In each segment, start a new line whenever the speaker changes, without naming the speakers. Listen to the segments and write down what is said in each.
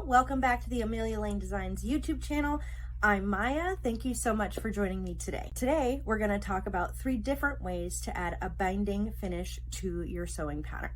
welcome back to the Amelia Lane Designs YouTube channel. I'm Maya. Thank you so much for joining me today. Today, we're going to talk about 3 different ways to add a binding finish to your sewing pattern.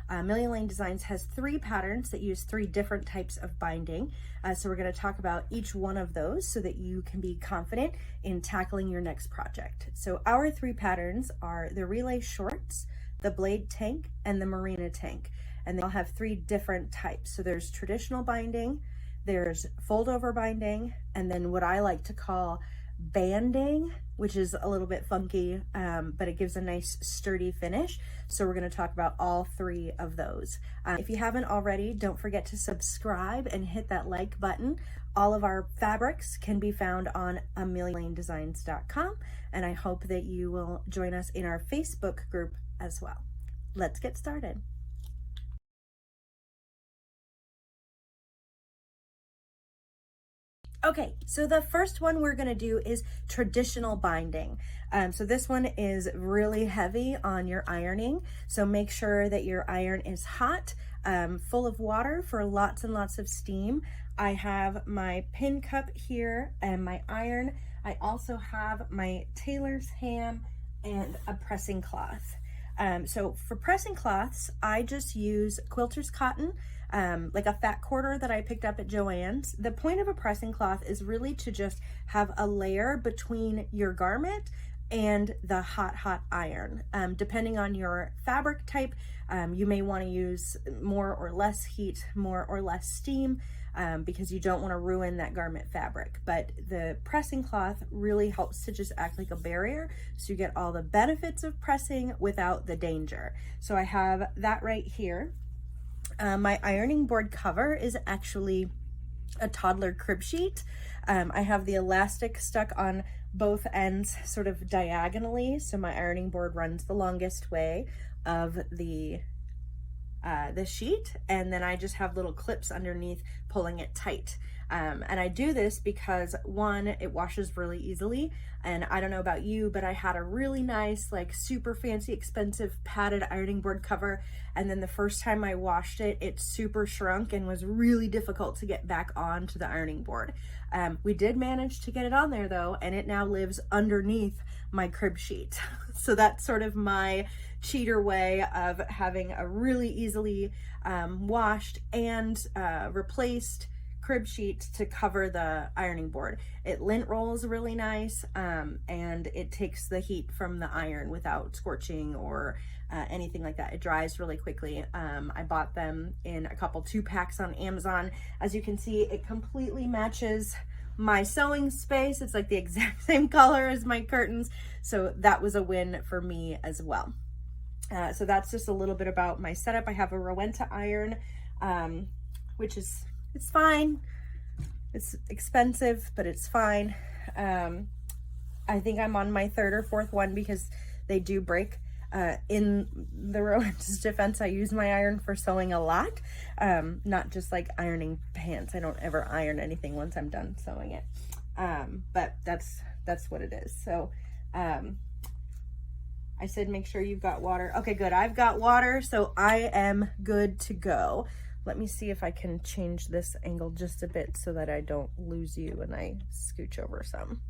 Amelia Lane Designs has 3 patterns that use 3 different types of binding. So we're going to talk about each one of those so that you can be confident in tackling your next project. So our 3 patterns are the relay shorts, the blade tank, and the marina tank. And they all have 3 different types. So there's traditional binding, there's fold over binding, and then what I like to call banding, which is a little bit funky, but it gives a nice sturdy finish. So we're going to talk about all 3 of those. If you haven't already, don't forget to subscribe and hit that like button. All of our fabrics can be found on AmeliaLaneDesigns.com, and I hope that you will join us in our Facebook group as well. Let's get started. Okay, so the first one we're going to do is traditional binding. So this one is really heavy on your ironing. So make sure that your iron is hot, full of water for lots and lots of steam. I have my pin cup here and my iron. I also have my tailor's ham and a pressing cloth. So for pressing cloths, I just use quilter's cotton, like a fat quarter that I picked up at Joann's. The point of a pressing cloth is really to just have a layer between your garment and the hot iron. Depending on your fabric type, you may want to use more or less heat, more or less steam, because you don't want to ruin that garment fabric. But the pressing cloth really helps to just act like a barrier, so you get all the benefits of pressing without the danger. So I have that right here. My ironing board cover is actually a toddler crib sheet. I have the elastic stuck on both ends sort of diagonally, so my ironing board runs the longest way of the sheet, and then I just have little clips underneath pulling it tight. And I do this because, one, it washes really easily, and I don't know about you, but I had a really nice, like super fancy, expensive padded ironing board cover, and then the first time I washed it, it super shrunk and was really difficult to get back onto the ironing board. We did manage to get it on there though, and it now lives underneath my crib sheet. So that's sort of my cheater way of having a really easily washed and replaced crib sheet to cover the ironing board. It lint rolls really nice, and it takes the heat from the iron without scorching or anything like that. It dries really quickly. I bought them in a couple 2-packs on Amazon. As you can see, it completely matches my sewing space. It's like the exact same color as my curtains, so that was a win for me as well. So that's just a little bit about my setup. I have a Rowenta iron, which is, it's fine. It's expensive, but it's fine. I think I'm on my 3rd or 4th one because they do break. In the Rowenta's defense, I use my iron for sewing a lot, not just like ironing pants. I don't ever iron anything once I'm done sewing it. But that's what it is. So, I said, make sure you've got water. Okay, good. I've got water, so I am good to go. Let me see if I can change this angle just a bit so that I don't lose you when I scooch over some.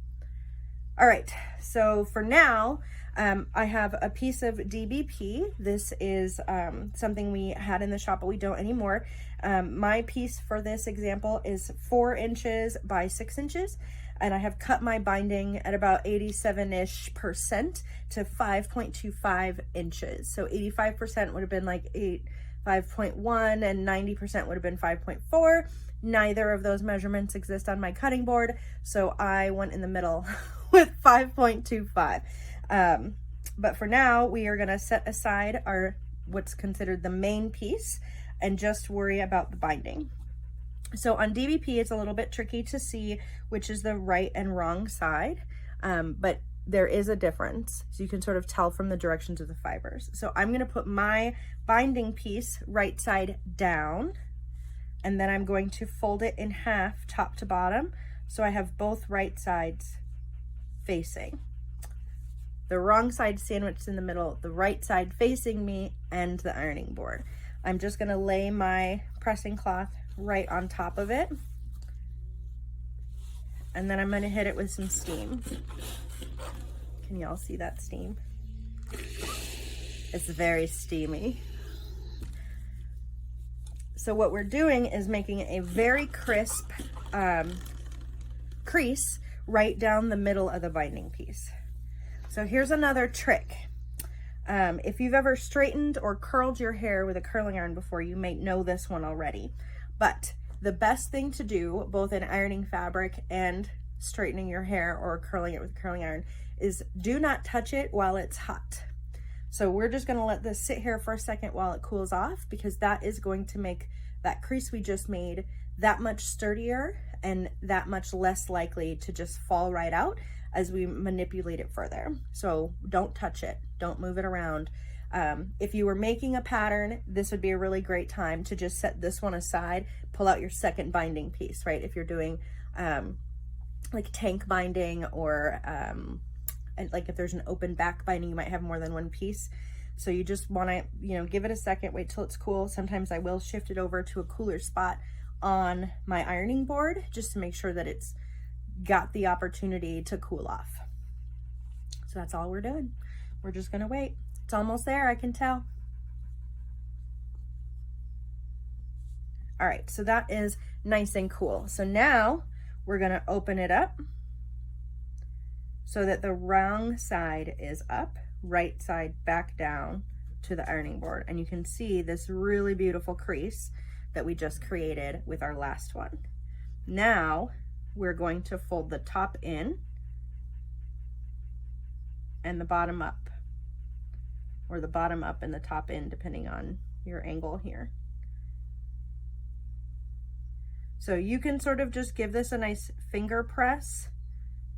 All right, so for now, I have a piece of DBP. This is something we had in the shop, but we don't anymore. My piece for this example is 4 inches by 6 inches. And I have cut my binding at about 87-ish% to 5.25 inches. So 85% would have been like 5.1 and 90% would have been 5.4. Neither of those measurements exist on my cutting board, so I went in the middle with 5.25. But for now, we are gonna set aside our what's considered the main piece and just worry about the binding. So on DBP, it's a little bit tricky to see which is the right and wrong side, but there is a difference. So you can sort of tell from the directions of the fibers. So I'm gonna put my binding piece right side down, and then I'm going to fold it in half top to bottom. So I have both right sides facing. The wrong side sandwiched in the middle, the right side facing me and the ironing board. I'm just gonna lay my pressing cloth right on top of it. And then I'm going to hit it with some steam. Can y'all see that steam? It's very steamy. So what we're doing is making a very crisp crease right down the middle of the binding piece. So here's another trick. If you've ever straightened or curled your hair with a curling iron before, you may know this one already. But the best thing to do, both in ironing fabric and straightening your hair or curling it with a curling iron, is do not touch it while it's hot. So we're just gonna let this sit here for a second while it cools off, because that is going to make that crease we just made that much sturdier and that much less likely to just fall right out as we manipulate it further. So don't touch it, don't move it around. If you were making a pattern, this would be a really great time to just set this one aside, pull out your second binding piece, right? If you're doing like tank binding, or like if there's an open back binding, you might have more than one piece. So you just want to, you know, give it a second, wait till it's cool. Sometimes I will shift it over to a cooler spot on my ironing board just to make sure that it's got the opportunity to cool off. So that's all we're doing. We're just gonna wait. It's almost there, I can tell. All right, so that is nice and cool. So now we're gonna open it up so that the wrong side is up, right side back down to the ironing board. And you can see this really beautiful crease that we just created with our last one. Now we're going to fold the top in and the bottom up, or the bottom up and the top in, depending on your angle here. So you can sort of just give this a nice finger press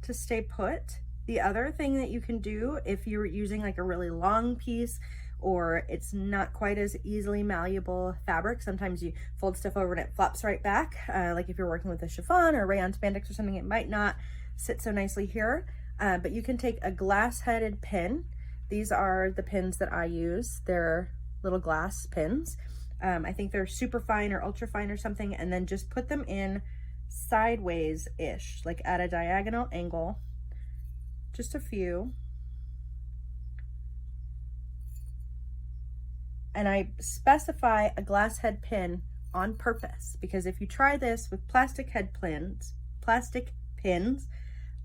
to stay put. The other thing that you can do, if you're using like a really long piece, or it's not quite as easily malleable fabric, sometimes you fold stuff over and it flops right back. Like if you're working with a chiffon or rayon spandex or something, it might not sit so nicely here. But you can take a glass-headed pin. These are the pins that I use. They're little glass pins. I think they're super fine or ultra fine or something, and then just put them in sideways-ish, like at a diagonal angle, just a few. And I specify a glass head pin on purpose, because if you try this with plastic pins,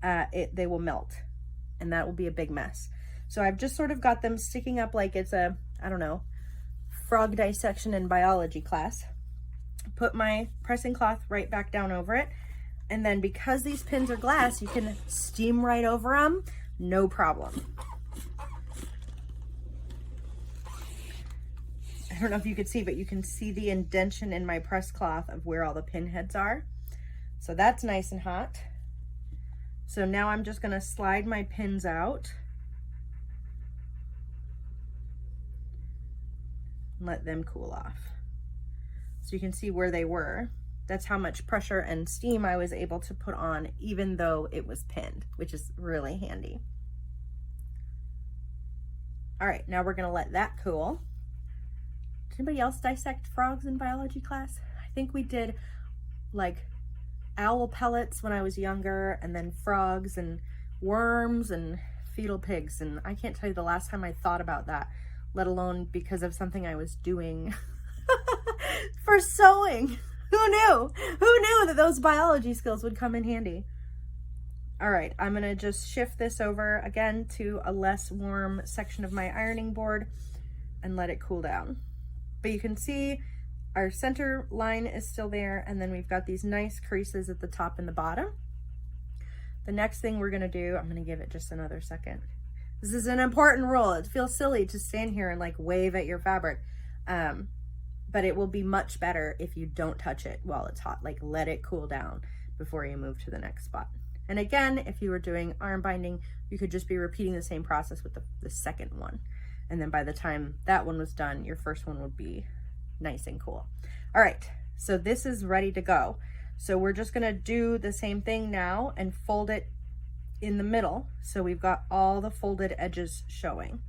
they will melt, and that will be a big mess. So I've just sort of got them sticking up like it's a, I don't know, frog dissection in biology class. Put my pressing cloth right back down over it, and then because these pins are glass, you can steam right over them, no problem. I don't know if you could see, but you can see the indentation in my press cloth of where all the pin heads are. So that's nice and hot. So now I'm just gonna slide my pins out and let them cool off. So you can see where they were. That's how much pressure and steam I was able to put on, even though it was pinned, which is really handy. All right, now we're gonna let that cool. Did anybody else dissect frogs in biology class? I think we did like owl pellets when I was younger, and then frogs and worms and fetal pigs. And I can't tell you the last time I thought about that, let alone because of something I was doing for sewing. Who knew? Who knew that those biology skills would come in handy? All right, I'm gonna just shift this over again to a less warm section of my ironing board and let it cool down. But you can see our center line is still there, and then we've got these nice creases at the top and the bottom. The next thing we're gonna do, I'm gonna give it just another second. This is an important rule. It feels silly to stand here and like wave at your fabric, but it will be much better if you don't touch it while it's hot. Like let it cool down before you move to the next spot. And again, if you were doing arm binding, you could just be repeating the same process with the second one. And then by the time that one was done, your first one would be nice and cool. All right, so this is ready to go. So we're just gonna do the same thing now and fold it in the middle. So we've got all the folded edges showing.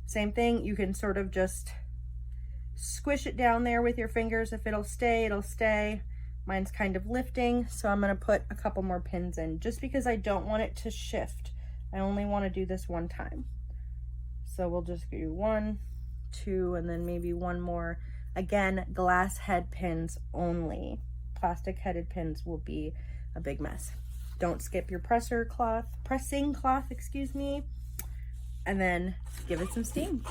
Same thing, you can sort of just squish it down there with your fingers. If it'll stay, it'll stay. Mine's kind of lifting, so I'm gonna put a couple more pins in just because I don't want it to shift. I only wanna do this one time. So we'll just do 1, 2, and then maybe one more. Again, glass head pins only. Plastic headed pins will be a big mess. Don't skip your pressing cloth, excuse me, and then give it some steam.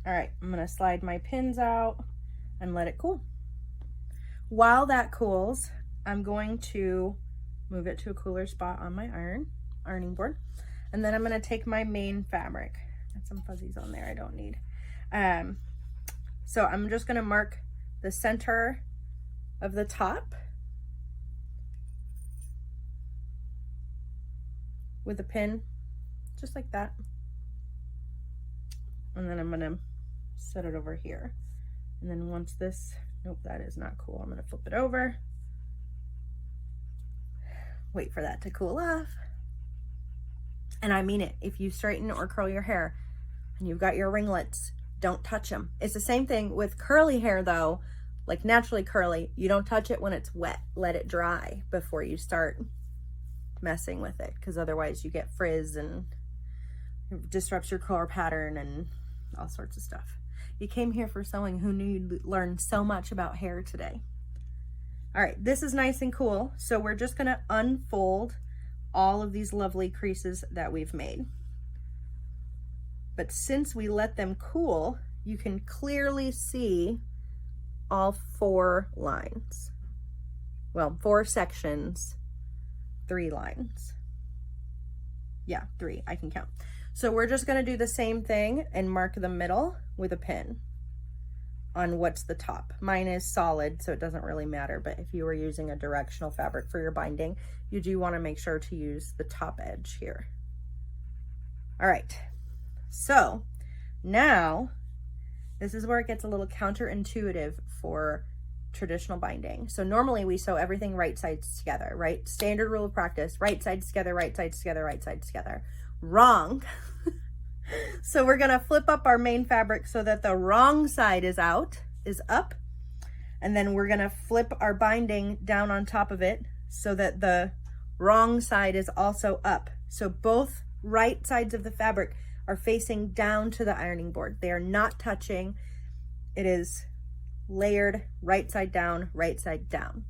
All right, I'm gonna slide my pins out and let it cool. While that cools, I'm going to move it to a cooler spot on my ironing board. And then I'm gonna take my main fabric. Got some fuzzies on there I don't need. So I'm just gonna mark the center of the top with a pin, just like that. And then I'm gonna set it over here. And then once this, nope, that is not cool. I'm gonna flip it over. Wait for that to cool off. And I mean it, if you straighten or curl your hair and you've got your ringlets, don't touch them. It's the same thing with curly hair though, like naturally curly, you don't touch it when it's wet. Let it dry before you start messing with it, because otherwise you get frizz and it disrupts your color pattern and all sorts of stuff. You came here for sewing. Who knew you'd learn so much about hair today? All right, this is nice and cool. So we're just gonna unfold all of these lovely creases that we've made. But since we let them cool, you can clearly see all 4 lines. Well, 4 sections, 3 lines. Yeah, 3, I can count. So we're just gonna do the same thing and mark the middle with a pin on what's the top. Mine is solid, so it doesn't really matter, but if you were using a directional fabric for your binding, you do wanna make sure to use the top edge here. All right, so now this is where it gets a little counterintuitive for traditional binding. So normally we sew everything right sides together, right? Standard rule of practice, right sides together, right sides together, right sides together. Wrong. So we're gonna flip up our main fabric so that the wrong side is up, and then we're gonna flip our binding down on top of it so that the wrong side is also up. So both right sides of the fabric are facing down to the ironing board. They are not touching. It is layered right side down,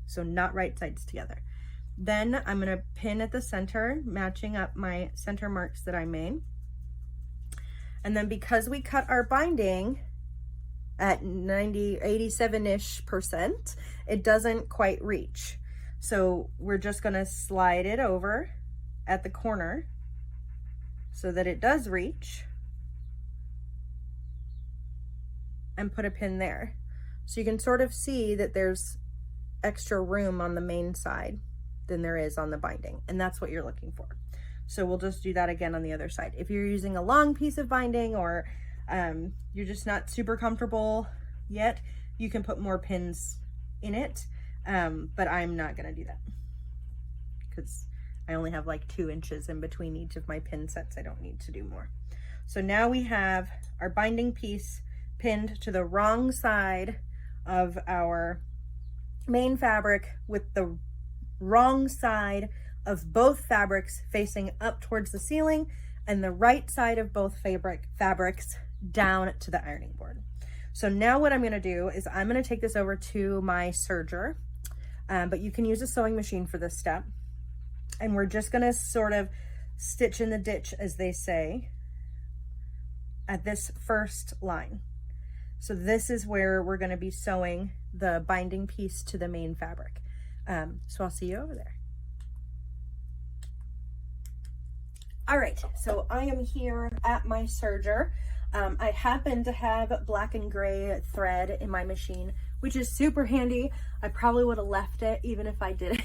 so not right sides together. Then I'm gonna pin at the center, matching up my center marks that I made. And then because we cut our binding at 87-ish%, it doesn't quite reach. So we're just gonna slide it over at the corner so that it does reach and put a pin there. So you can sort of see that there's extra room on the main side than there is on the binding, and that's what you're looking for. So we'll just do that again on the other side. If you're using a long piece of binding or you're just not super comfortable yet, you can put more pins in it, but I'm not gonna do that because I only have like 2 inches in between each of my pin sets. I don't need to do more. So now we have our binding piece pinned to the wrong side of our main fabric with the wrong side of both fabrics facing up towards the ceiling and the right side of both fabrics down to the ironing board. So now what I'm gonna do is I'm gonna take this over to my serger, but you can use a sewing machine for this step. And we're just gonna sort of stitch in the ditch, as they say, at this first line. So this is where we're gonna be sewing the binding piece to the main fabric. So I'll see you over there. All right, so I am here at my serger. I happen to have black and gray thread in my machine, which is super handy. I probably would have left it even if I didn't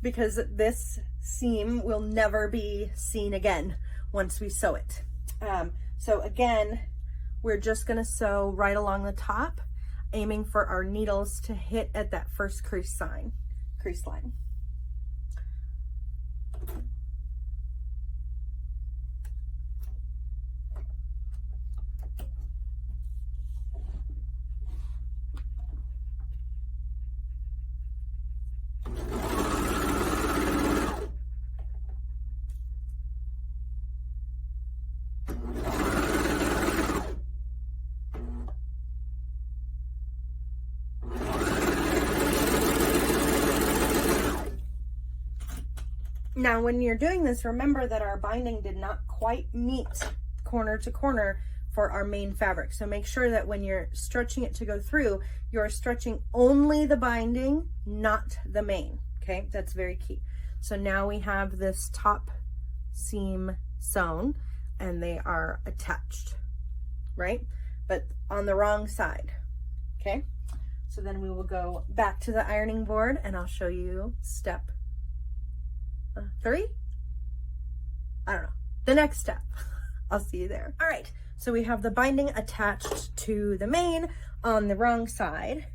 because this seam will never be seen again once we sew it. So again, we're just gonna sew right along the top, aiming for our needles to hit at that first crease line. Now, when you're doing this, remember that our binding did not quite meet corner to corner for our main fabric. So make sure that when you're stretching it to go through, you're stretching only the binding, not the main, okay? That's very key. So now we have this top seam sewn and they are attached, right? But on the wrong side, okay? So then we will go back to the ironing board and I'll show you step 3. I don't know, the next step. I'll see you there. All right, so we have the binding attached to the main on the wrong side,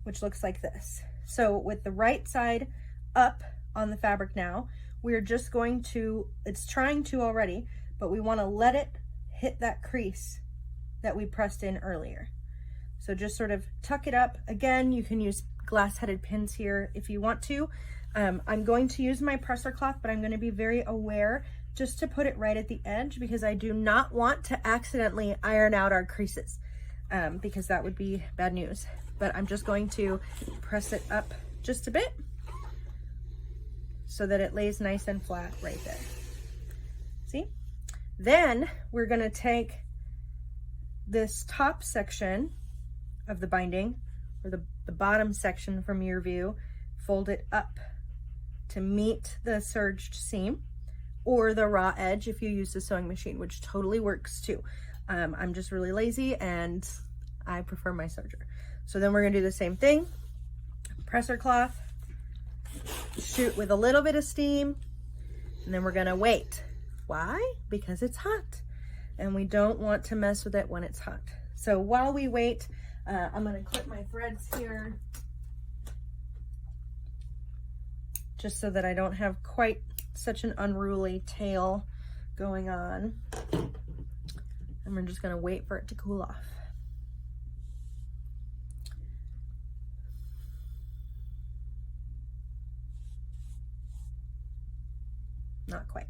which looks like this. So with the right side up on the fabric now, we're just going to, it's trying to already, but we want to let it hit that crease that we pressed in earlier. So just sort of tuck it up. Again, you can use glass-headed pins here if you want to. I'm going to use my presser cloth, but I'm going to be very aware just to put it right at the edge because I do not want to accidentally iron out our creases because that would be bad news. But I'm just going to press it up just a bit so that it lays nice and flat right there. See? Then we're going to take this top section of the binding, or the bottom section from your view, fold it up to meet the serged seam, or the raw edge if you use the sewing machine, which totally works too. I'm just really lazy and I prefer my serger. So then we're gonna do the same thing. Presser cloth, shoot with a little bit of steam, and then we're gonna wait. Why? Because it's hot and we don't want to mess with it when it's hot. So while we wait, I'm gonna clip my threads here just so that I don't have quite such an unruly tail going on. And we're just gonna wait for it to cool off. Not quite.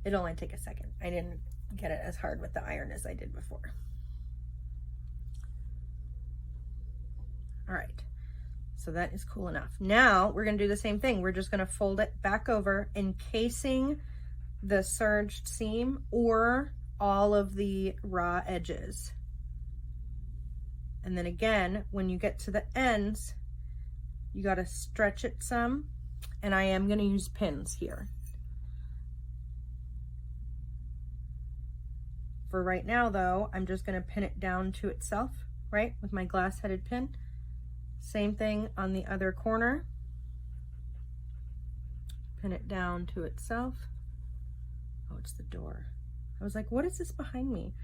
It'll only take a second. I didn't get it as hard with the iron as I did before. All right, so that is cool enough. Now we're gonna do the same thing. We're just gonna fold it back over, encasing the serged seam or all of the raw edges. And then again, when you get to the ends, you gotta stretch it some, and I am gonna use pins here. For right now though, I'm just gonna pin it down to itself, right, with my glass-headed pin. Same thing on the other corner. Pin it down to itself. Oh, it's the door. I was like, what is this behind me?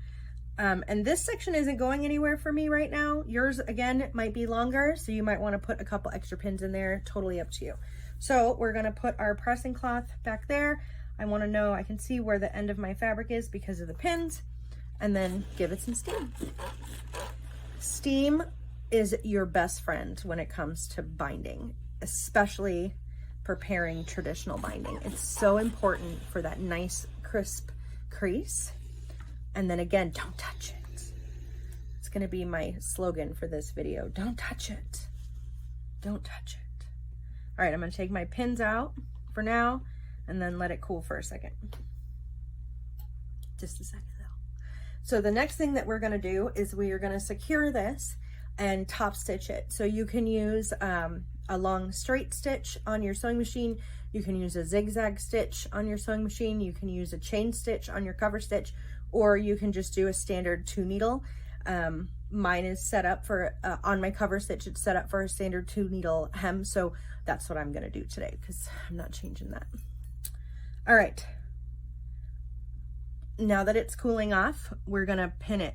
And this section isn't going anywhere for me right now. Yours, again, might be longer, so you might want to put a couple extra pins in there. Totally up to you. So we're going to put our pressing cloth back there. I want to know, I can see where the end of my fabric is because of the pins, and then give it some steam. Steam is your best friend when it comes to binding, especially preparing traditional binding. It's so important for that nice crisp crease. And then again, don't touch it. It's gonna be my slogan for this video. Don't touch it. Don't touch it. All right, I'm gonna take my pins out for now and then let it cool for a second. Just a second though. So the next thing that we're gonna do is we are gonna secure this and top stitch it. So you can use a long straight stitch on your sewing machine. You can use a zigzag stitch on your sewing machine. You can use a chain stitch on your cover stitch, or you can just do a standard 2 needle. Mine is set up for, on my cover stitch, it's set up for a standard 2 needle hem. So that's what I'm gonna do today because I'm not changing that. All right. Now that it's cooling off, we're gonna pin it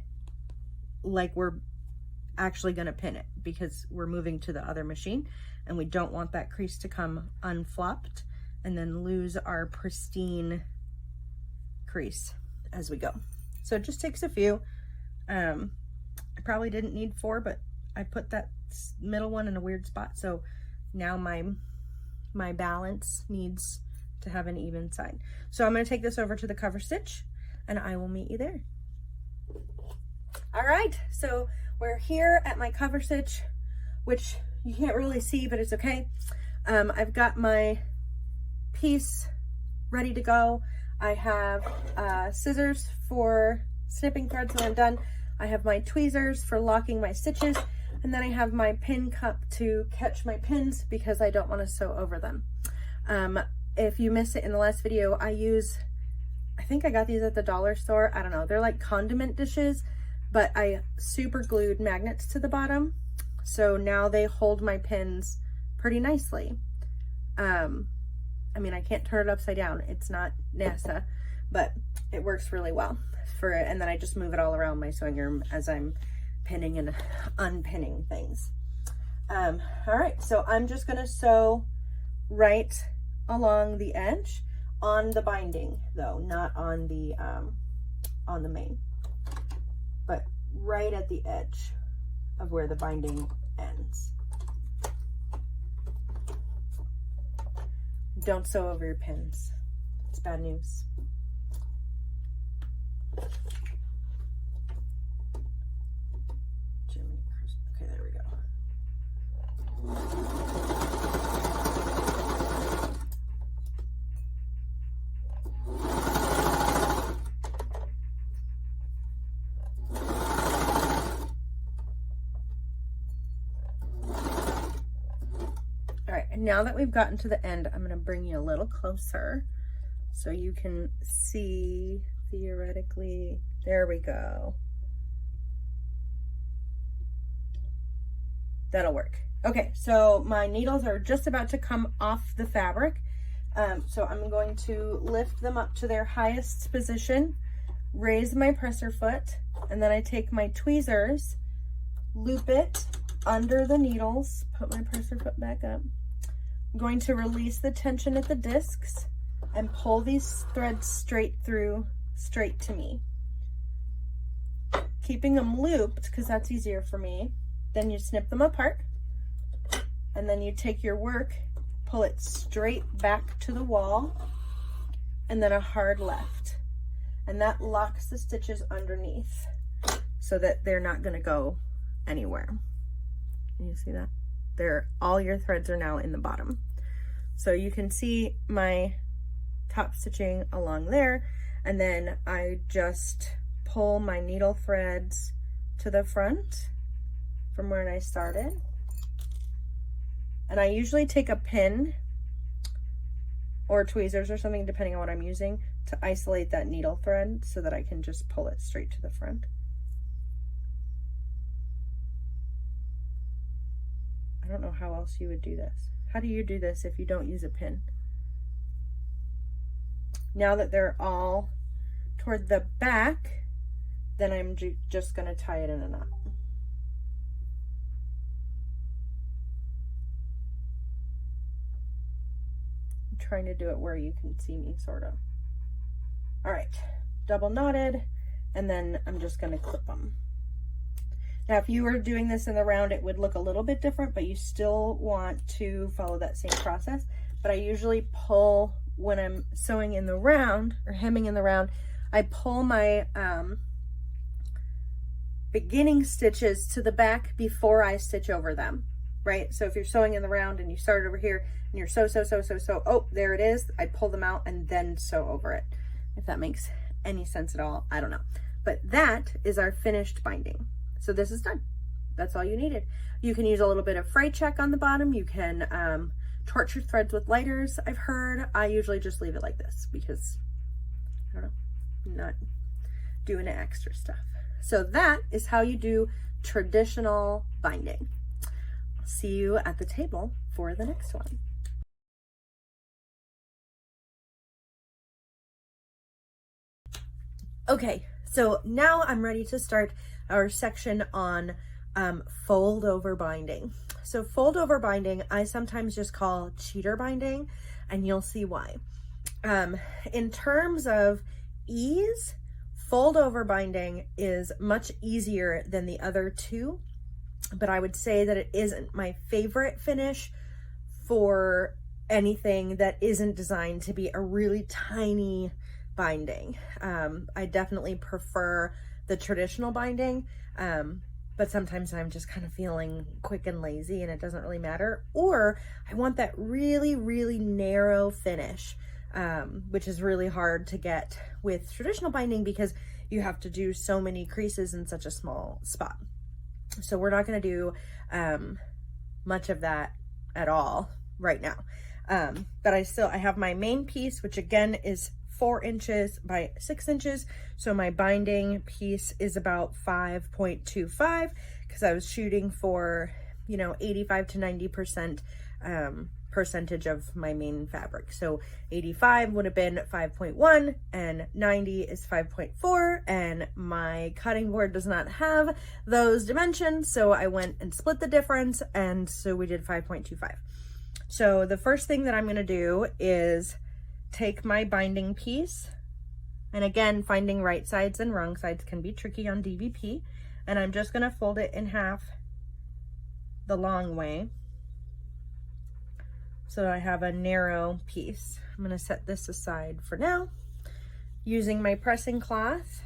like we're actually gonna pin it because we're moving to the other machine and we don't want that crease to come unflopped and then lose our pristine crease as we go. So it just takes a few. I probably didn't need 4, but I put that middle one in a weird spot. So now my balance needs to have an even side. So I'm gonna take this over to the cover stitch and I will meet you there. All right, so we're here at my cover stitch, which you can't really see, but it's okay. I've got my piece ready to go. I have scissors for snipping threads when I'm done. I have my tweezers for locking my stitches, and then I have my pin cup to catch my pins because I don't want to sew over them. If you missed it in the last video, I think I got these at the dollar store. I don't know. They're like condiment dishes, but I super glued magnets to the bottom. So now they hold my pins pretty nicely. I mean, I can't turn it upside down. It's not NASA, but it works really well for it. And then I just move it all around my sewing room as I'm pinning and unpinning things. All right, so I'm just gonna sew right along the edge on the binding though, not on the main, but right at the edge of where the binding ends. Don't sew over your pins. It's bad news. Okay, there we go. All right, and now that we've gotten to the end, I'm going to bring you a little closer so you can see theoretically. There we go. That'll work. Okay, so my needles are just about to come off the fabric. So I'm going to lift them up to their highest position, raise my presser foot, and then I take my tweezers, loop it under the needles, put my presser foot back up. I'm going to release the tension at the discs and pull these threads straight to me. Keeping them looped because that's easier for me. Then you snip them apart, and then you take your work, pull it straight back to the wall, and then a hard left. And that locks the stitches underneath so that they're not going to go anywhere. Can you see that? All your threads are now in the bottom. So you can see my top stitching along there, and then I just pull my needle threads to the front from where I started. And I usually take a pin or tweezers or something, depending on what I'm using, to isolate that needle thread so that I can just pull it straight to the front. I don't know how else you would do this. How do you do this if you don't use a pin? Now that they're all toward the back, then I'm just going to tie it in a knot. Trying to do it where you can see me, sort of. All right, double knotted, and then I'm just going to clip them. Now, if you were doing this in the round, it would look a little bit different, but you still want to follow that same process. But I usually pull, when I'm sewing in the round or hemming in the round, I pull my beginning stitches to the back before I stitch over them, right? So if you're sewing in the round and you started over here and you're sew, oh, there it is. I pull them out and then sew over it. If that makes any sense at all, I don't know. But that is our finished binding. So this is done. That's all you needed. You can use a little bit of fray check on the bottom. You can torch your threads with lighters, I've heard. I usually just leave it like this because, I don't know, I'm not doing the extra stuff. So that is how you do traditional binding. I'll see you at the table for the next one. Okay, so now I'm ready to start our section on fold over binding. So fold over binding, I sometimes just call cheater binding, and you'll see why. In terms of ease, fold over binding is much easier than the other two, but I would say that it isn't my favorite finish for anything that isn't designed to be a really tiny binding. I definitely prefer the traditional binding, but sometimes I'm just kind of feeling quick and lazy and it doesn't really matter. Or I want that really, really narrow finish, which is really hard to get with traditional binding because you have to do so many creases in such a small spot. So we're not going to do much of that at all right now. But I have my main piece, which again is 4 inches by 6 inches. So my binding piece is about 5.25 because I was shooting for, 85 to 90% percentage of my main fabric. So 85 would have been 5.1 and 90 is 5.4, and my cutting board does not have those dimensions. So I went and split the difference, and so we did 5.25. So the first thing that I'm going to do is take my binding piece, and again, finding right sides and wrong sides can be tricky on DVP, and I'm just going to fold it in half the long way so I have a narrow piece. I'm going to set this aside for now. Using my pressing cloth,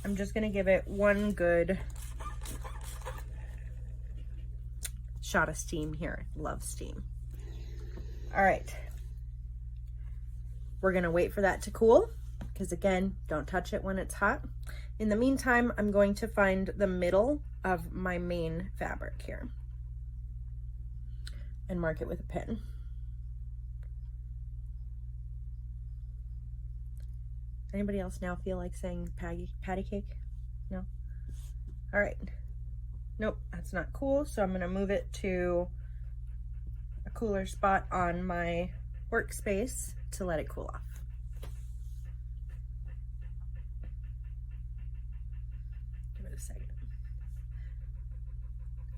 I'm just going to give it one good shot of steam here. Love steam. All right. We're going to wait for that to cool because, again, don't touch it when it's hot. In the meantime, I'm going to find the middle of my main fabric here and mark it with a pin. Anybody else now feel like saying patty cake? No? All right. Nope, that's not cool. So I'm going to move it to a cooler spot on my workspace to let it cool off. Give it a second.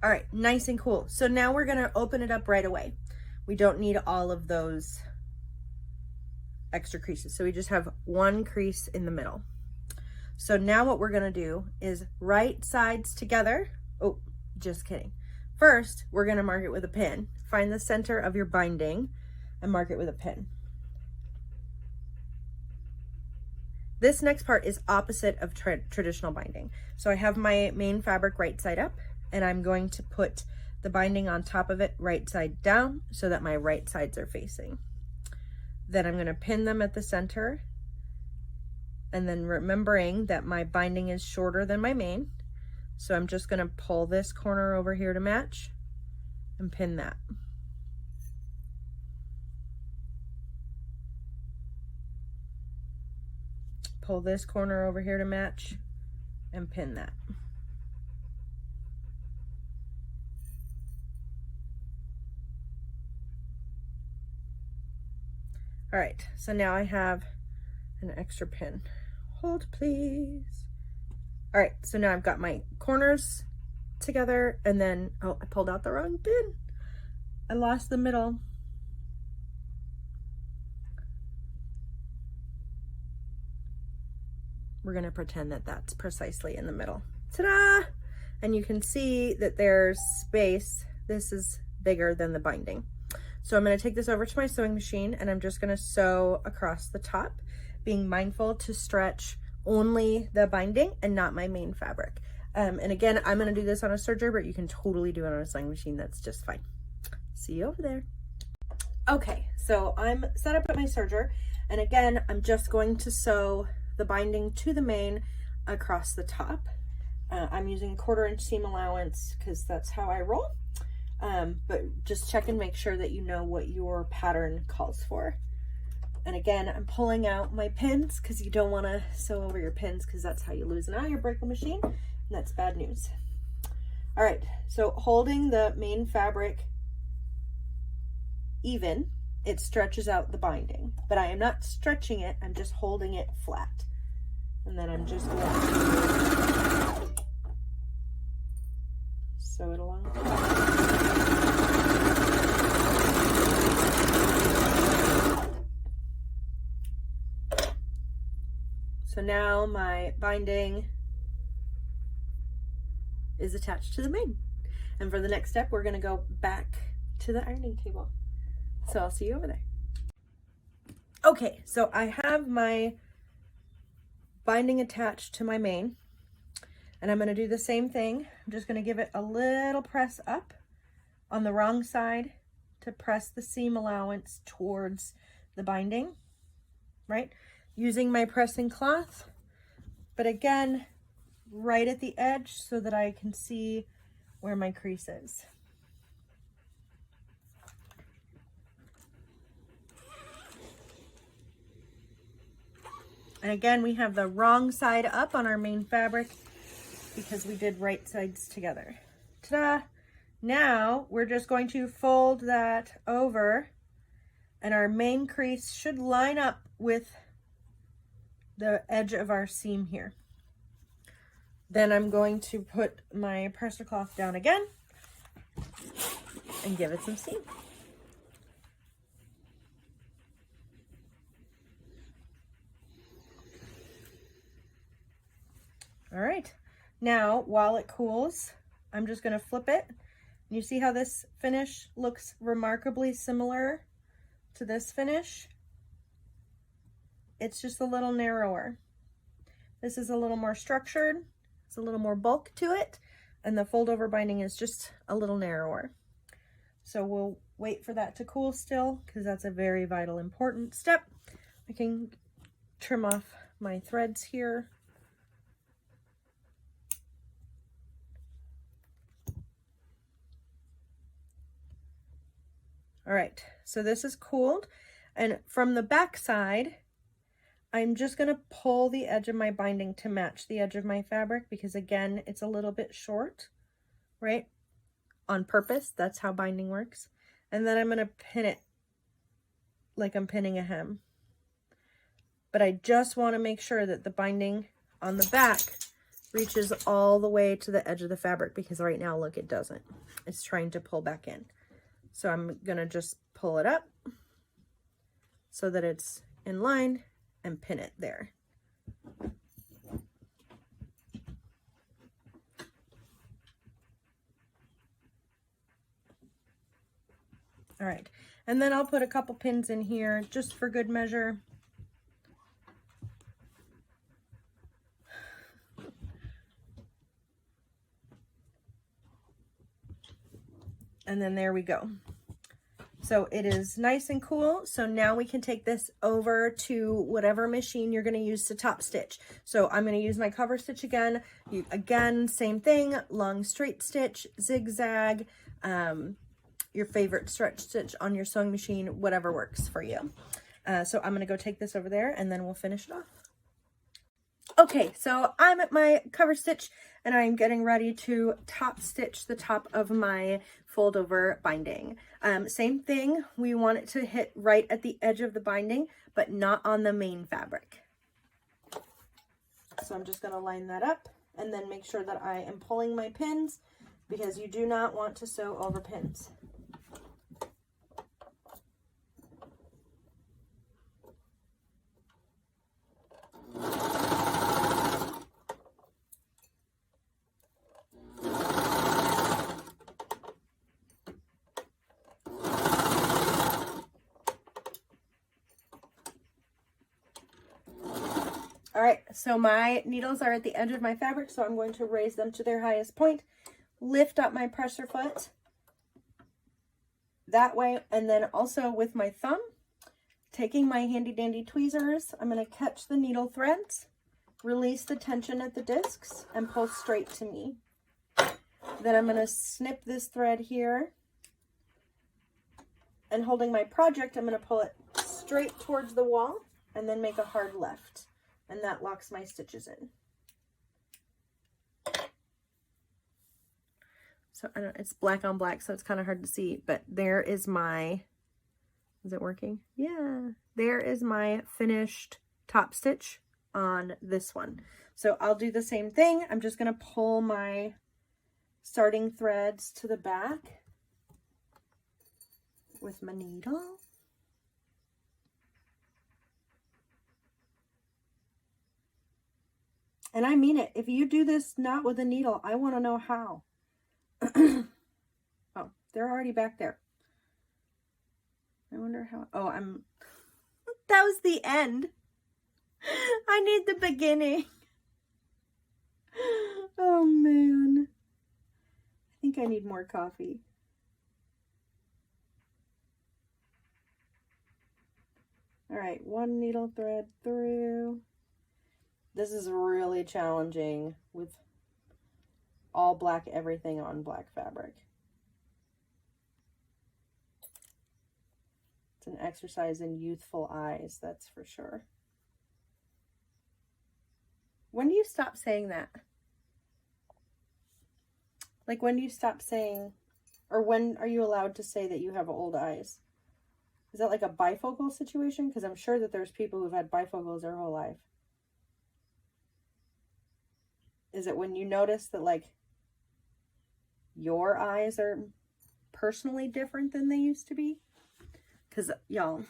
All right, nice and cool. So now we're going to open it up right away. We don't need all of those extra creases. So we just have one crease in the middle. So now what we're going to do is right sides together. Oh, just kidding. First, we're going to mark it with a pin. Find the center of your binding and mark it with a pin. This next part is opposite of traditional binding. So I have my main fabric right side up, and I'm going to put the binding on top of it right side down so that my right sides are facing. Then I'm going to pin them at the center, and then remembering that my binding is shorter than my main, so I'm just going to pull this corner over here to match and pin that. Pull this corner over here to match and pin that. All right, so now I have an extra pin. Hold, please. All right, so now I've got my corners together, and then, oh, I pulled out the wrong pin. I lost the middle. We're gonna pretend that that's precisely in the middle. Ta-da! And you can see that there's space. This is bigger than the binding. So I'm gonna take this over to my sewing machine, and I'm just gonna sew across the top, being mindful to stretch only the binding and not my main fabric. And again, I'm gonna do this on a serger, but you can totally do it on a sewing machine. That's just fine. See you over there. Okay, so I'm set up at my serger, and again, I'm just going to sew the binding to the main across the top. I'm using 1/4 inch seam allowance because that's how I roll. But just check and make sure that you know what your pattern calls for. And again, I'm pulling out my pins because you don't want to sew over your pins because that's how you lose an eye or break the machine, and that's bad news. All right, so holding the main fabric even, it stretches out the binding, but I am not stretching it, I'm just holding it flat. And then I'm just going to sew it along. So now my binding is attached to the main. And for the next step, we're going to go back to the ironing table. So I'll see you over there. Okay, so I have my binding attached to my main. And I'm going to do the same thing. I'm just going to give it a little press up on the wrong side to press the seam allowance towards the binding, right? Using my pressing cloth, but again, right at the edge so that I can see where my crease is. And again, we have the wrong side up on our main fabric because we did right sides together. Ta-da! Now we're just going to fold that over, and our main crease should line up with the edge of our seam here. Then I'm going to put my presser cloth down again and give it some seam. All right. Now, while it cools, I'm just going to flip it. You see how this finish looks remarkably similar to this finish? It's just a little narrower. This is a little more structured. It's a little more bulk to it. And the fold over binding is just a little narrower. So we'll wait for that to cool still, because that's a very vital, important step. I can trim off my threads here. All right, so this is cooled, and from the back side, I'm just gonna pull the edge of my binding to match the edge of my fabric, because again, it's a little bit short, right? On purpose, that's how binding works. And then I'm gonna pin it like I'm pinning a hem. But I just wanna make sure that the binding on the back reaches all the way to the edge of the fabric, because right now, look, it doesn't. It's trying to pull back in. So I'm gonna just pull it up so that it's in line and pin it there. All right, and then I'll put a couple pins in here just for good measure. And then there we go. So it is nice and cool. So now we can take this over to whatever machine you're going to use to top stitch. So I'm going to use my cover stitch again. Again, same thing, long straight stitch, zigzag, your favorite stretch stitch on your sewing machine, whatever works for you. So I'm going to go take this over there and then we'll finish it off. Okay, so I'm at my cover stitch and I'm getting ready to top stitch the top of my fold over binding. Same thing, we want it to hit right at the edge of the binding, but not on the main fabric. So I'm just gonna line that up and then make sure that I am pulling my pins, because you do not want to sew over pins. All right, so my needles are at the edge of my fabric, so I'm going to raise them to their highest point, lift up my presser foot that way, and then also with my thumb, taking my handy dandy tweezers, I'm going to catch the needle threads, release the tension at the discs, and pull straight to me. Then I'm going to snip this thread here, and holding my project, I'm going to pull it straight towards the wall, and then make a hard left. And that locks my stitches in. So I don't, it's black on black, so it's kind of hard to see, but there is my, is it working? Yeah, there is my finished top stitch on this one. So I'll do the same thing. I'm just gonna pull my starting threads to the back with my needle. And I mean it. If you do this not with a needle, I want to know how. Oh, they're already back there. I wonder how. Oh, that was the end. I need the beginning. Oh man. I think I need more coffee. All right, one needle thread through. This is really challenging with all black everything on black fabric. It's an exercise in youthful eyes, that's for sure. When do you stop saying that? Like, when do you stop saying, or when are you allowed to say that you have old eyes? Is that like a bifocal situation? Because I'm sure that there's people who've had bifocals their whole life. Is it when you notice that, like, your eyes are personally different than they used to be? Because, y'all,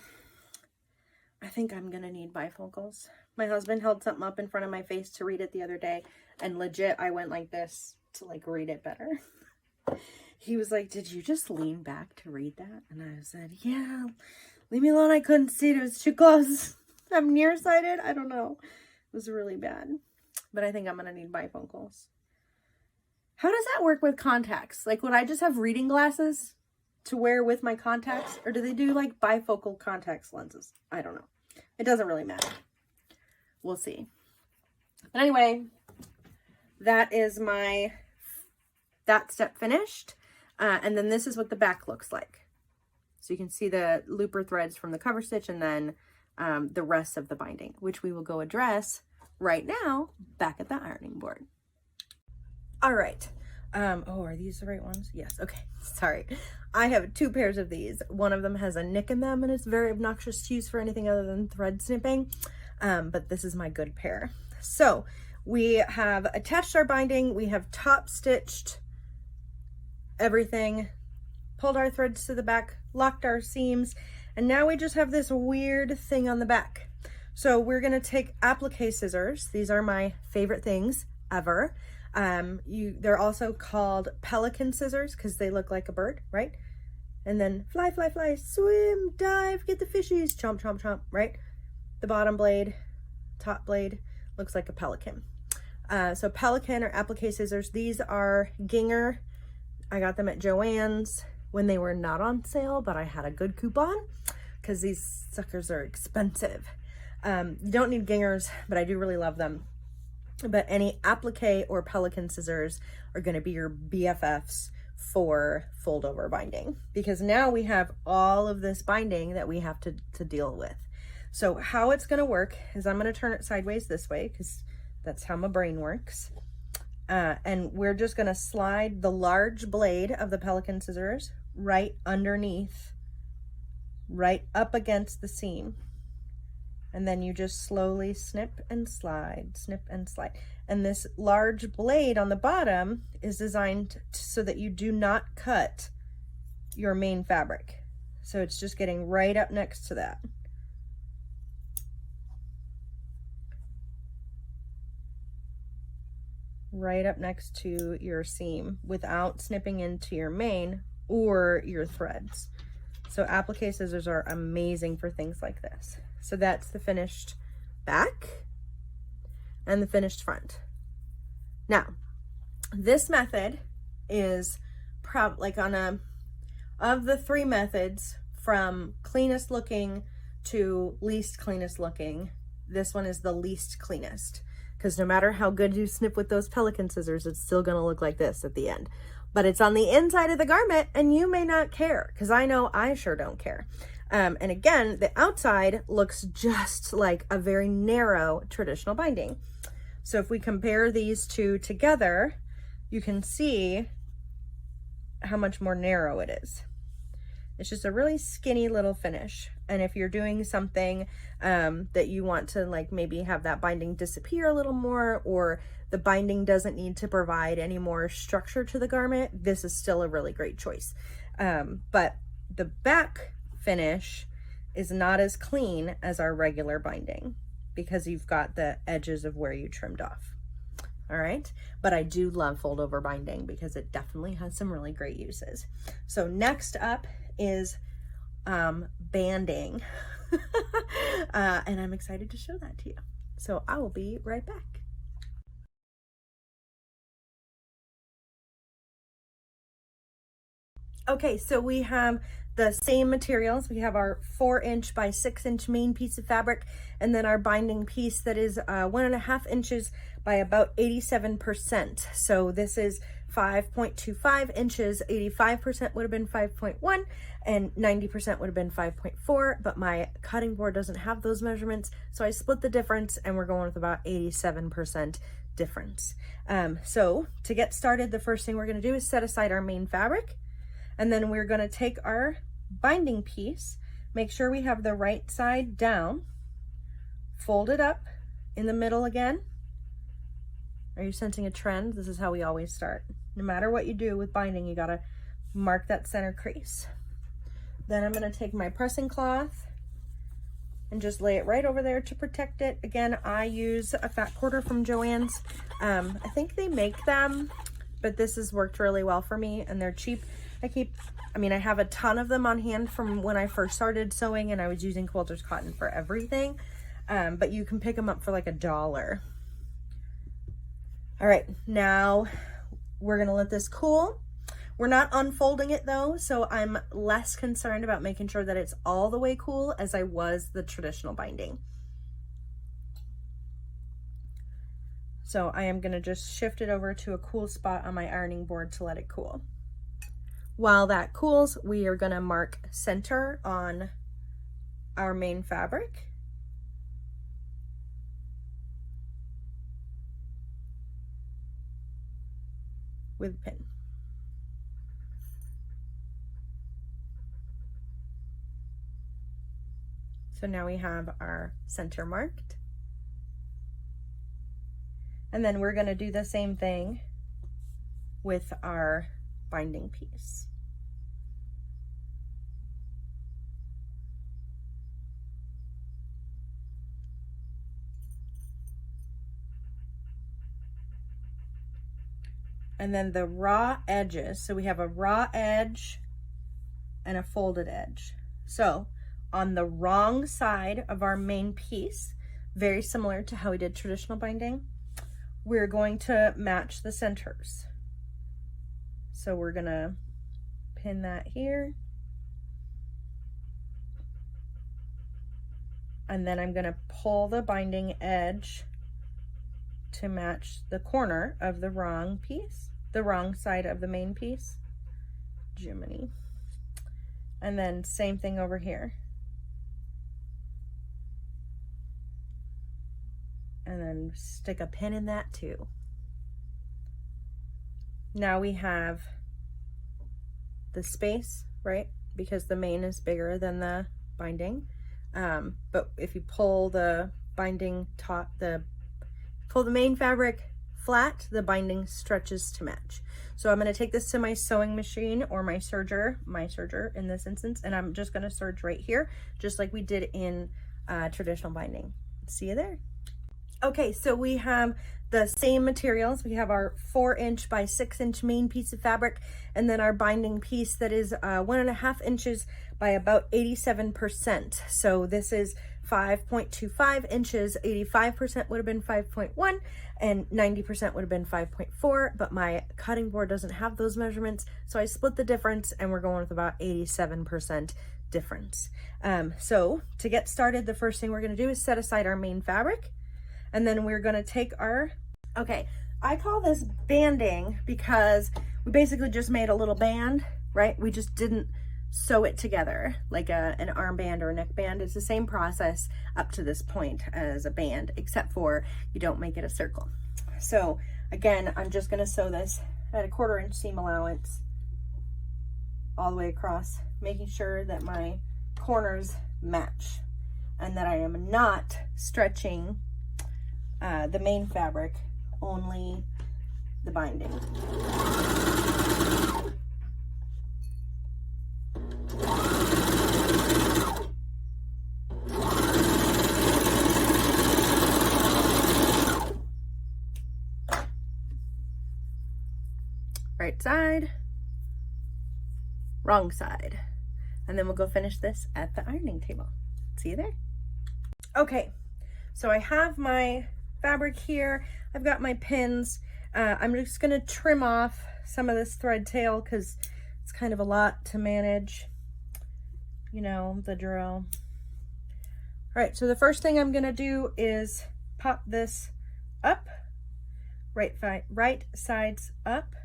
I think I'm going to need bifocals. My husband held something up in front of my face to read it the other day, and legit, I went like this to, like, read it better. He was like, did you just lean back to read that? And I said, yeah, leave me alone. I couldn't see it. It was too close. I'm nearsighted. I don't know. It was really bad. But I think I'm going to need bifocals. How does that work with contacts? Like, would I just have reading glasses to wear with my contacts? Or do they do, like, bifocal contacts lenses? I don't know. It doesn't really matter. We'll see. But anyway, that is that step finished. And then this is what the back looks like. So you can see the looper threads from the cover stitch and then the rest of the binding, which we will go address right now back at the ironing board. All right. Oh, are these the right ones? Yes. Okay. Sorry. I have 2 pairs of these. One of them has a nick in them and it's very obnoxious to use for anything other than thread snipping. But this is my good pair. So we have attached our binding. We have top stitched everything, pulled our threads to the back, locked our seams, and now we just have this weird thing on the back. So we're going to take applique scissors. These are my favorite things ever. They're also called pelican scissors because they look like a bird, right? And then fly, fly, fly, swim, dive, get the fishies, chomp, chomp, chomp, right? The bottom blade, top blade looks like a pelican. So pelican or applique scissors, these are Ginger. I got them at Joann's when they were not on sale, but I had a good coupon because these suckers are expensive. You don't need Gingers, but I do really love them. But any applique or pelican scissors are going to be your BFFs for fold over binding, because now we have all of this binding that we have to deal with. So how it's going to work is I'm going to turn it sideways this way because that's how my brain works. And we're just going to slide the large blade of the pelican scissors right underneath, right up against the seam. And then you just slowly snip and slide, snip and slide. And this large blade on the bottom is designed so that you do not cut your main fabric. So it's just getting right up next to that. Right up next to your seam without snipping into your main or your threads. So applique scissors are amazing for things like this. So that's the finished back and the finished front. Now, this method is like of the 3 methods from cleanest looking to least cleanest looking, this one is the least cleanest. Because no matter how good you snip with those pelican scissors, it's still going to look like this at the end. But it's on the inside of the garment, and you may not care, because I know I sure don't care. And again, the outside looks just like a very narrow traditional binding. So if we compare these 2 together, you can see how much more narrow it is. It's just a really skinny little finish. And if you're doing something that you want to, like, maybe have that binding disappear a little more, or the binding doesn't need to provide any more structure to the garment, this is still a really great choice. But the back finish is not as clean as our regular binding because you've got the edges of where you trimmed off. All right, but I do love fold over binding because it definitely has some really great uses. So next up is banding. And I'm excited to show that to you. So I will be right back. Okay, so we have the same materials. We have our 4" by 6" main piece of fabric, and then our binding piece that is 1.5 inches by about 87%. So this is 5.25 inches, 85% would have been 5.1, and 90% would have been 5.4, but my cutting board doesn't have those measurements, so I split the difference and we're going with about 87% difference. So to get started, the first thing we're gonna do is set aside our main fabric. And then we're going to take our binding piece, make sure we have the right side down, fold it up in the middle again. Are you sensing a trend? This is how we always start. No matter what you do with binding, you got to mark that center crease. Then I'm going to take my pressing cloth and just lay it right over there to protect it. Again, I use a fat quarter from Joann's. I think they make them, but this has worked really well for me and they're cheap. I have a ton of them on hand from when I first started sewing and I was using Quilter's cotton for everything. But you can pick them up for like $1. All right, now we're gonna let this cool. We're not unfolding it though, so I'm less concerned about making sure that it's all the way cool as I was the traditional binding. So I am gonna just shift it over to a cool spot on my ironing board to let it cool. While that cools, we are gonna mark center on our main fabric. With a pin. So now we have our center marked. And then we're gonna do the same thing with our binding piece. And then the raw edges, so we have a raw edge and a folded edge. So on the wrong side of our main piece, very similar to how we did traditional binding, we're going to match the centers. So we're gonna pin that here. And then I'm gonna pull the binding edge to match the corner of the wrong piece, the wrong side of the main piece. Jiminy. And then same thing over here. And then stick a pin in that too. Now we have the space, right? Because the main is bigger than the binding. But if you pull the binding pull the main fabric flat, the binding stretches to match. So I'm gonna take this to my sewing machine or my serger in this instance, and I'm just gonna serge right here, just like we did in traditional binding. See you there. Okay, so we have the same materials. We have our 4" by 6" main piece of fabric, and then our binding piece that is 1.5 inches by about 87%. So this is 5.25 inches, 85% would have been 5.1, and 90% would have been 5.4, but my cutting board doesn't have those measurements, so I split the difference and we're going with about 87% difference. So to get started, the first thing we're gonna do is set aside our main fabric, and then we're gonna take our, okay, I call this banding because we basically just made a little band, right? We just didn't sew it together like an armband or a neckband. It's the same process up to this point as a band, except for you don't make it a circle. So again, I'm just gonna sew this at a 1/4 inch seam allowance all the way across, making sure that my corners match and that I am not stretching the main fabric, only the binding. Right side, wrong side. And then we'll go finish this at the ironing table. See you there. Okay, So I have my fabric here. I've got my pins. I'm just gonna trim off some of this thread tail because it's kind of a lot to manage, you know, the drill. All right, so the first thing I'm gonna do is pop this up, right sides up,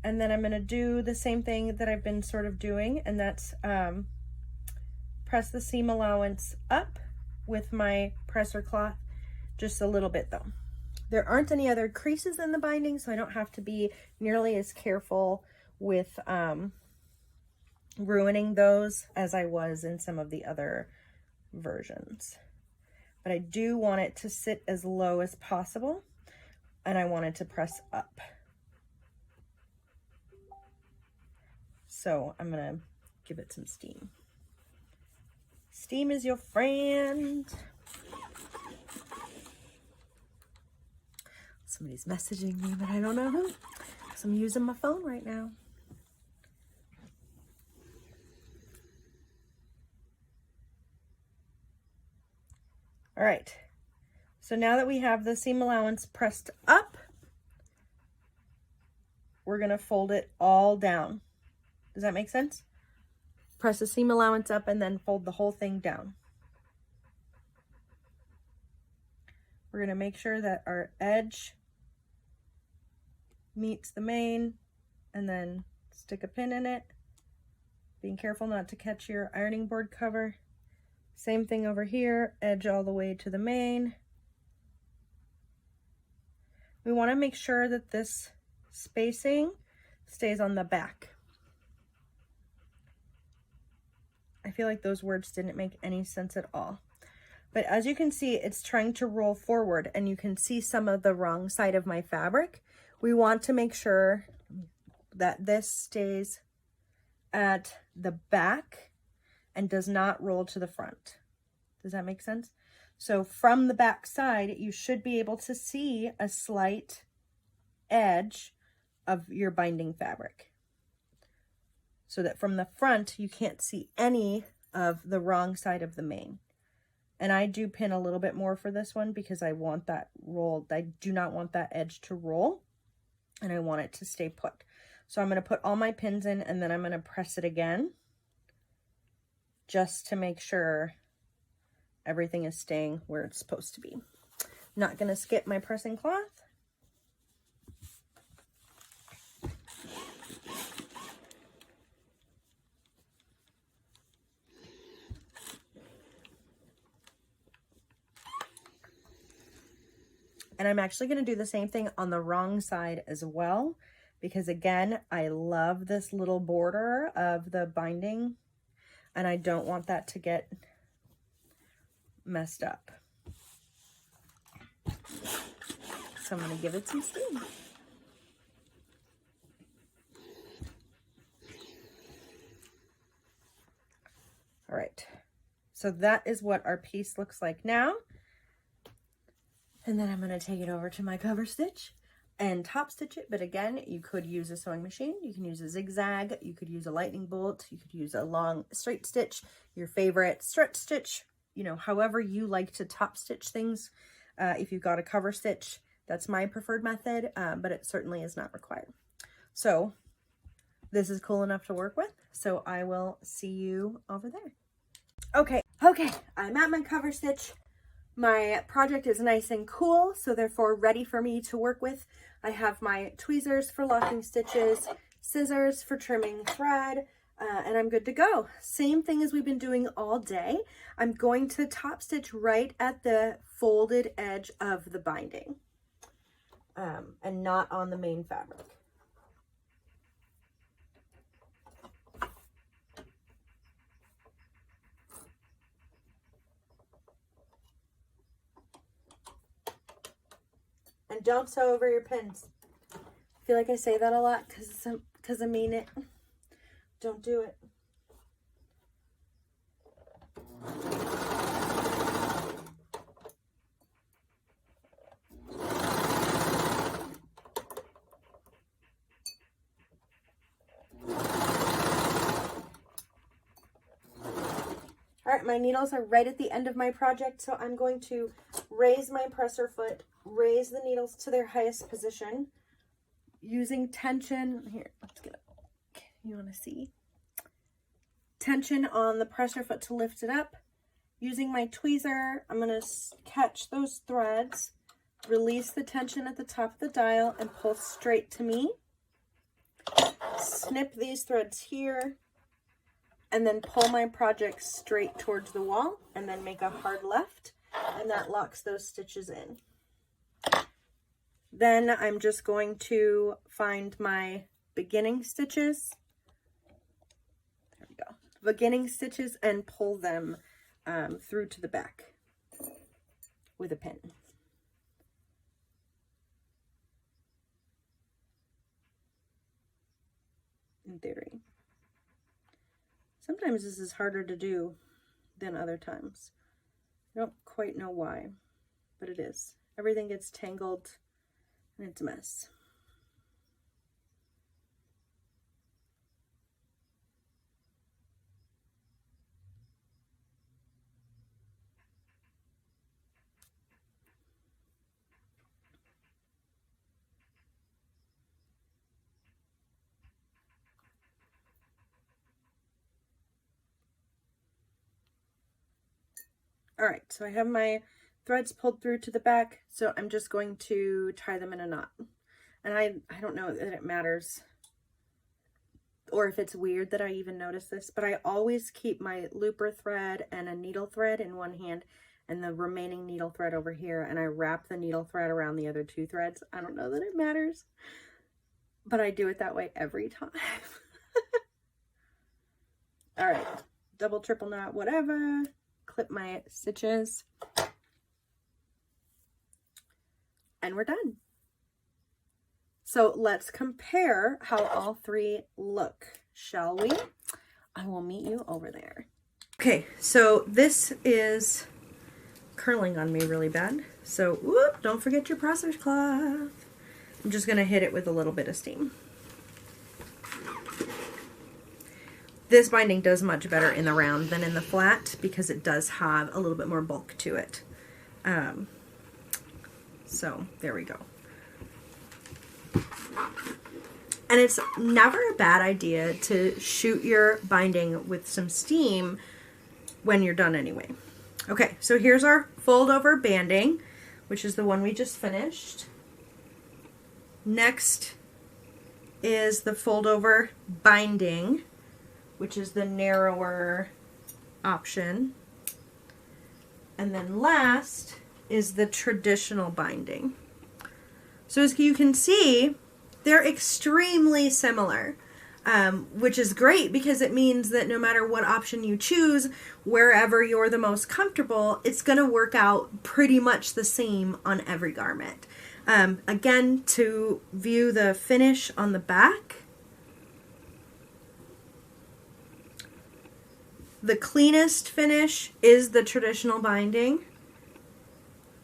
and then I'm gonna do the same thing that I've been sort of doing, and that's press the seam allowance up with my presser cloth, just a little bit though. There aren't any other creases in the binding, so I don't have to be nearly as careful with ruining those as I was in some of the other versions. But I do want it to sit as low as possible, and I want it to press up. So I'm gonna give it some steam. Steam is your friend. Somebody's messaging me, but I don't know who, because I'm using my phone right now. All right, so now that we have the seam allowance pressed up, we're gonna fold it all down. Does that make sense? Press the seam allowance up and then fold the whole thing down. We're gonna make sure that our edge meets the main, and then stick a pin in it, being careful not to catch your ironing board cover. Same thing over here, edge all the way to the main. We want to make sure that this spacing stays on the back. I feel like those words didn't make any sense at all. But as you can see, it's trying to roll forward, and you can see some of the wrong side of my fabric. We want to make sure that this stays at the back and does not roll to the front. Does that make sense? So from the back side, you should be able to see a slight edge of your binding fabric, so that from the front, you can't see any of the wrong side of the main. And I do pin a little bit more for this one because I want that rolled. I do not want that edge to roll, and I want it to stay put. So I'm going to put all my pins in, and then I'm going to press it again just to make sure everything is staying where it's supposed to be. I'm not going to skip my pressing cloth. And I'm actually going to do the same thing on the wrong side as well, because again, I love this little border of the binding, and I don't want that to get messed up. So I'm going to give it some steam. All right, so that is what our piece looks like now. And then I'm going to take it over to my cover stitch and top stitch it. But again, you could use a sewing machine. You can use a zigzag. You could use a lightning bolt. You could use a long straight stitch, your favorite stretch stitch, you know, however you like to top stitch things. If you've got a cover stitch, that's my preferred method, but it certainly is not required. So this is cool enough to work with. So I will see you over there. Okay, I'm at my cover stitch. My project is nice and cool, so therefore ready for me to work with. I have my tweezers for locking stitches, scissors for trimming thread, and I'm good to go. Same thing as we've been doing all day. I'm going to top stitch right at the folded edge of the binding, and not on the main fabric. And don't sew over your pins. I feel like I say that a lot because I mean it. Don't do it. All my needles are right at the end of my project, so I'm going to raise my presser foot, raise the needles to their highest position, using tension. Here, let's get it. Okay, you want to see? Tension on the presser foot to lift it up. Using my tweezer, I'm going to catch those threads, release the tension at the top of the dial, and pull straight to me. Snip these threads here, and then pull my project straight towards the wall, and then make a hard left, and that locks those stitches in. Then I'm just going to find my beginning stitches. There we go. Beginning stitches, and pull them through to the back with a pin. In theory. Sometimes this is harder to do than other times. I don't quite know why, but it is. Everything gets tangled and it's a mess. All right, so I have my threads pulled through to the back, so I'm just going to tie them in a knot. And I don't know that it matters, or if it's weird that I even notice this, but I always keep my looper thread and a needle thread in one hand and the remaining needle thread over here, and I wrap the needle thread around the other two threads. I don't know that it matters, but I do it that way every time. All right, double, triple knot, whatever. Clip my stitches, and we're done. So let's compare how all three look, shall we? I will meet you over there. Okay, so this is curling on me really bad. So whoop, don't forget your process cloth. I'm just gonna hit it with a little bit of steam. This binding does much better in the round than in the flat because it does have a little bit more bulk to it. So there we go. And it's never a bad idea to shoot your binding with some steam when you're done anyway. Okay, so here's our fold over banding, which is the one we just finished. Next is the fold over binding, which is the narrower option. And then last is the traditional binding. So as you can see, they're extremely similar, which is great because it means that no matter what option you choose, wherever you're the most comfortable, it's gonna work out pretty much the same on every garment. Again, to view the finish on the back, the cleanest finish is the traditional binding.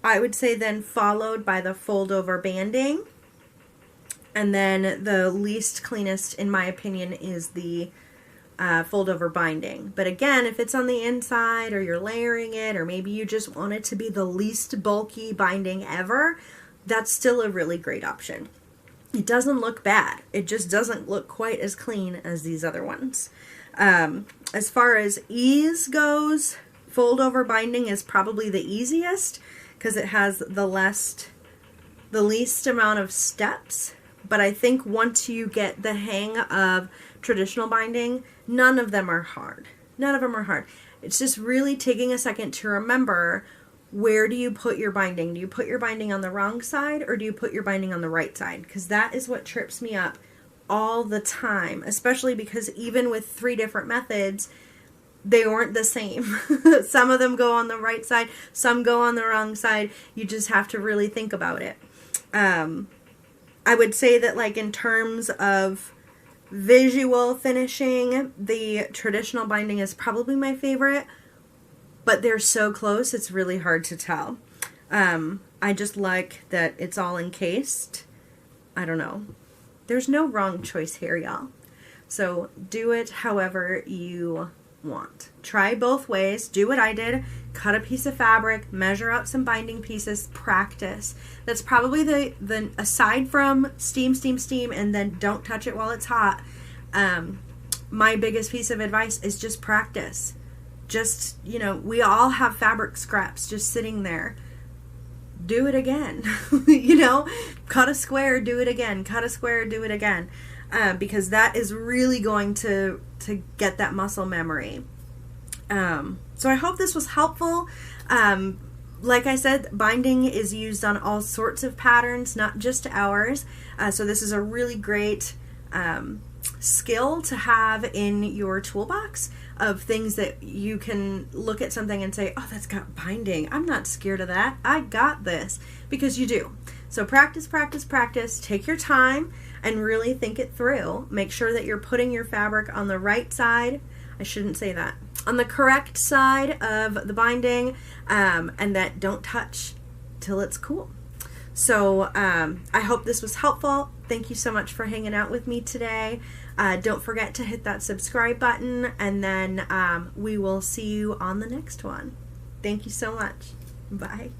I would say then followed by the fold over banding. And then the least cleanest, in my opinion, is the fold over binding. But again, if it's on the inside or you're layering it, or maybe you just want it to be the least bulky binding ever, that's still a really great option. It doesn't look bad. It just doesn't look quite as clean as these other ones. As far as ease goes, fold over binding is probably the easiest because it has the least amount of steps. But I think once you get the hang of traditional binding, none of them are hard. None of them are hard. It's just really taking a second to remember, where do you put your binding? Do you put your binding on the wrong side or do you put your binding on the right side? Because that is what trips me up all the time, especially because even with 3 different methods, they aren't the same. Some of them go on the right side, some go on the wrong side. You just have to really think about it. I would say that, like, in terms of visual finishing, the traditional binding is probably my favorite, but they're so close, it's really hard to tell. I just like that it's all encased. I don't know. There's no wrong choice here, y'all. So do it however you want. Try both ways. Do what I did. Cut a piece of fabric, measure out some binding pieces, practice. That's probably the aside from steam, and then don't touch it while it's hot. My biggest piece of advice is just practice. Just, you know, we all have fabric scraps just sitting there. Do it again. You know, cut a square, do it again. Cut a square, do it again. Because that is really going to get that muscle memory. So I hope this was helpful. Like I said, binding is used on all sorts of patterns, not just ours. So this is a really great skill to have in your toolbox of things that you can look at something and say, oh, that's got binding. I'm not scared of that. I got this, because you do. So practice, practice, practice. Take your time and really think it through. Make sure that you're putting your fabric on the right side. I shouldn't say that. On the correct side of the binding, and that don't touch till it's cool. So I hope this was helpful. Thank you so much for hanging out with me today. Don't forget to hit that subscribe button, and then we will see you on the next one. Thank you so much. Bye.